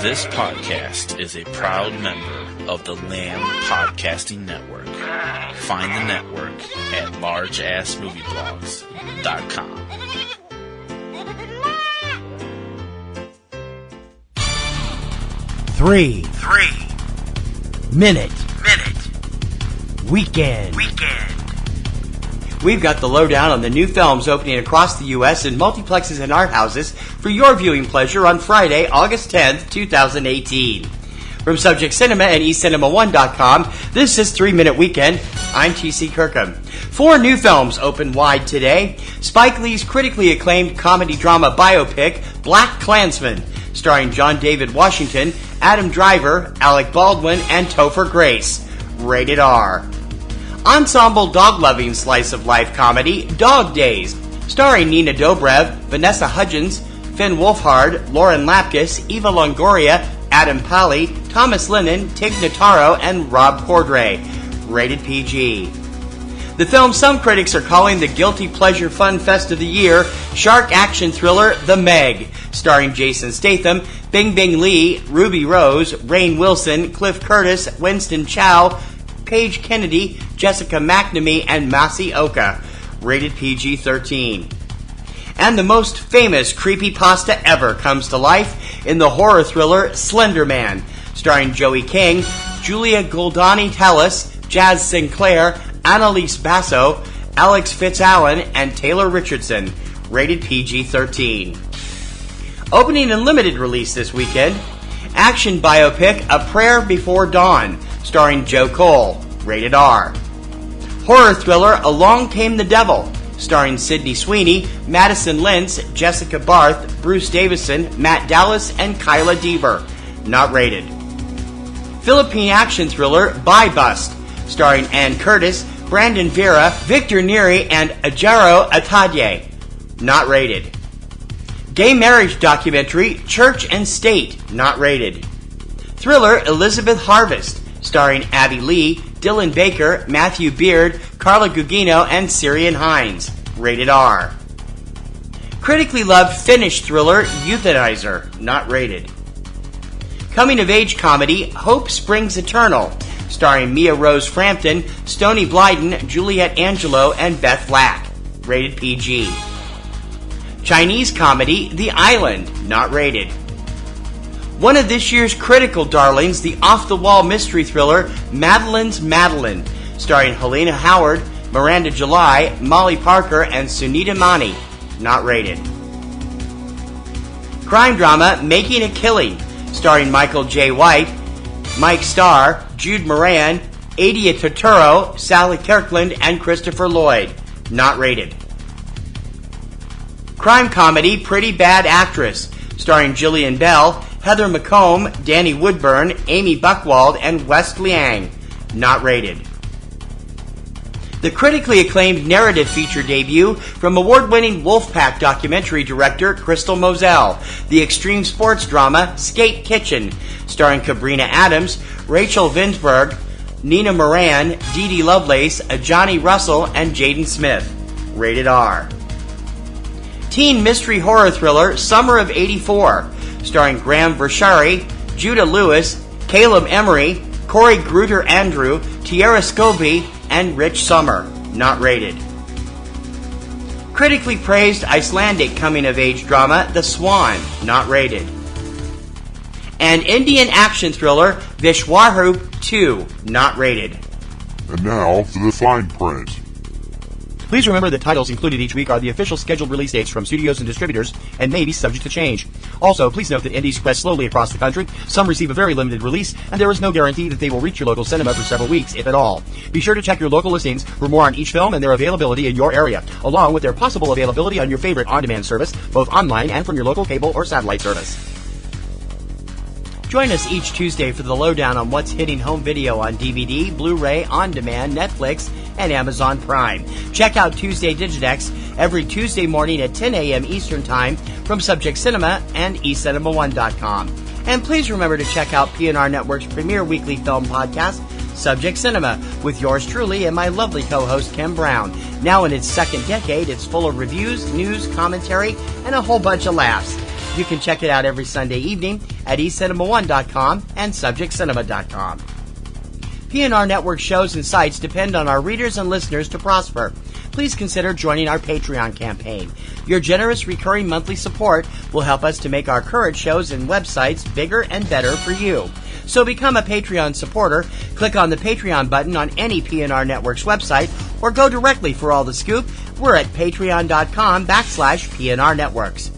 This podcast is a proud member of the Lamb Podcasting Network. Find the network at largeassmovieblogs.com. Three. Minute. Weekend. We've got the lowdown on the new films opening across the U.S. in multiplexes and art houses for your viewing pleasure on Friday, August 10th, 2018. From Subject Cinema and eCinemaOne.com, this is 3 Minute Weekend. I'm T.C. Kirkham. 4 new films open wide today. Spike Lee's critically acclaimed comedy-drama biopic, Black Klansman, starring John David Washington, Adam Driver, Alec Baldwin, and Topher Grace. Rated R. Ensemble dog-loving slice-of-life comedy, Dog Days, starring Nina Dobrev, Vanessa Hudgens, Finn Wolfhard, Lauren Lapkus, Eva Longoria, Adam Pally, Thomas Lennon, Tig Notaro, and Rob Corddry. Rated PG. The film some critics are calling the guilty pleasure fun fest of the year, shark action thriller The Meg, starring Jason Statham, Bing Bing Lee, Ruby Rose, Rainn Wilson, Cliff Curtis, Winston Chow, Paige Kennedy, Jessica McNamee, and Masi Oka. Rated PG-13. And the most famous creepypasta ever comes to life in the horror thriller Slender Man, starring Joey King, Julia Goldani-Tellis, Jazz Sinclair, Annalise Basso, Alex Fitzallen, and Taylor Richardson. Rated PG-13. Opening in limited release this weekend, action biopic A Prayer Before Dawn, starring Joe Cole. Rated R. Horror thriller Along Came the Devil, starring Sydney Sweeney, Madison Lintz, Jessica Barth, Bruce Davison, Matt Dallas, and Kyla Deaver. Not rated. Philippine action thriller Buy Bust, starring Ann Curtis, Brandon Vera, Victor Neri, and Ajaro Atadye. Not rated. Gay marriage documentary Church and State. Not rated. Thriller Elizabeth Harvest, starring Abby Lee, Dylan Baker, Matthew Beard, Carla Gugino, and Syrian Hines. Rated R. Critically loved Finnish thriller Euthanizer. Not rated. Coming-of-age comedy Hope Springs Eternal, starring Mia Rose Frampton, Stoney Blyden, Juliet Angelo, and Beth Lack. Rated PG. Chinese comedy The Island. Not rated. One of this year's critical darlings, the off-the-wall mystery thriller Madeline's Madeline, starring Helena Howard, Miranda July, Molly Parker, and Sunita Mani. Not rated. Crime drama Making a Killing, starring Michael J. White, Mike Starr, Jude Moran, Adia Turturro, Sally Kirkland, and Christopher Lloyd. Not rated. Crime comedy Pretty Bad Actress, starring Jillian Bell, Heather McComb, Danny Woodburn, Amy Buchwald, and Wes Liang. Not rated. The critically acclaimed narrative feature debut from award-winning Wolfpack documentary director Crystal Moselle, the extreme sports drama Skate Kitchen, starring Cabrina Adams, Rachel Vinsberg, Nina Moran, Dee Dee Lovelace, Johnny Russell, and Jaden Smith. Rated R. Teen mystery horror thriller Summer of '84, starring Graham Vershari, Judah Lewis, Caleb Emery, Corey Grutter Andrew, Tierra Scobie, and Rich Summer. Not rated. Critically praised Icelandic coming-of-age drama The Swan. Not rated. And Indian action thriller Vishwaroop 2. Not rated. And now for the fine print. Please remember that titles included each week are the official scheduled release dates from studios and distributors and may be subject to change. Also, please note that indies spread slowly across the country. Some receive a very limited release, and there is no guarantee that they will reach your local cinema for several weeks, if at all. Be sure to check your local listings for more on each film and their availability in your area, along with their possible availability on your favorite on-demand service, both online and from your local cable or satellite service. Join us each Tuesday for the lowdown on what's hitting home video on DVD, Blu-ray, on-demand, Netflix, and Amazon Prime. Check out Tuesday Digidex every Tuesday morning at 10 a.m. Eastern Time from Subject Cinema and eCinemaOne.com. And please remember to check out PNR Networks' premier weekly film podcast, Subject Cinema, with yours truly and my lovely co-host Kim Brown. Now in its second decade, it's full of reviews, news, commentary, and a whole bunch of laughs. You can check it out every Sunday evening at eCinemaOne.com and SubjectCinema.com. PNR Networks shows and sites depend on our readers and listeners to prosper. Please consider joining our Patreon campaign. Your generous recurring monthly support will help us to make our current shows and websites bigger and better for you. So become a Patreon supporter, click on the Patreon button on any PNR Networks website, or go directly for all the scoop. We're at patreon.com/PNR Networks.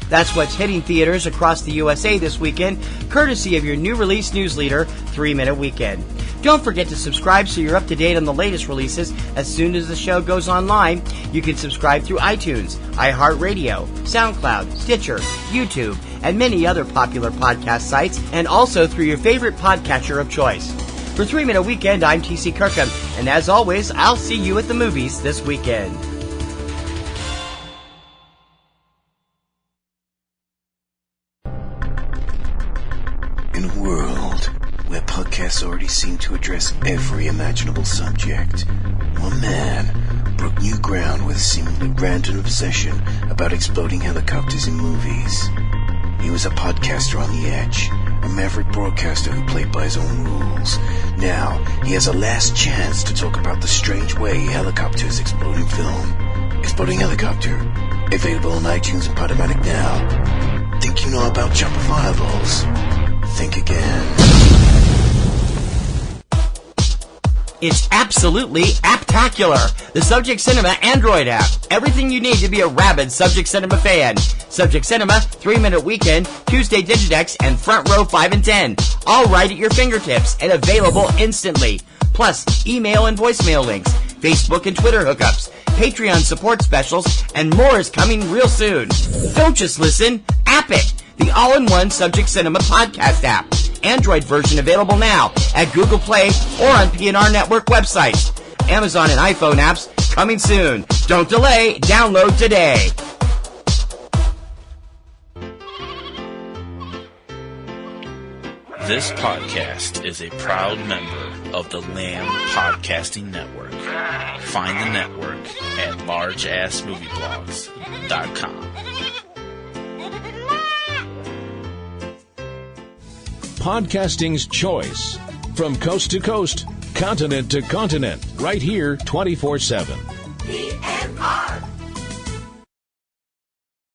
That's what's hitting theaters across the USA this weekend, courtesy of your new release newsleader, 3-Minute Weekend. Don't forget to subscribe so you're up to date on the latest releases as soon as the show goes online. You can subscribe through iTunes, iHeartRadio, SoundCloud, Stitcher, YouTube, and many other popular podcast sites, and also through your favorite podcatcher of choice. For 3-Minute Weekend, I'm T.C. Kirkham, and as always, I'll see you at the movies this weekend. In a world where podcasts already seem to address every imaginable subject, one man broke new ground with a seemingly random obsession about exploding helicopters in movies. He was a podcaster on the edge, a maverick broadcaster who played by his own rules. Now, he has a last chance to talk about the strange way helicopters explode in film. Exploding Helicopter, available on iTunes and Podomatic now. Think you know about chopper fireballs? Think again. It's absolutely aptacular. The Subject Cinema Android app. Everything you need to be a rabid Subject Cinema fan. Subject Cinema, 3-Minute Weekend, Tuesday Digidex, and Front Row 5 and 10. All right at your fingertips and available instantly. Plus, email and voicemail links, Facebook and Twitter hookups, Patreon support specials, and more is coming real soon. Don't just listen, app it. The all-in-one Subject Cinema podcast app. Android version available now at Google Play or on PNR Network websites. Amazon and iPhone apps coming soon. Don't delay. Download today. This podcast is a proud member of the Lamb Podcasting Network. Find the network at largeassmovieblogs.com. Podcasting's choice. From coast to coast, continent to continent, right here 24/7.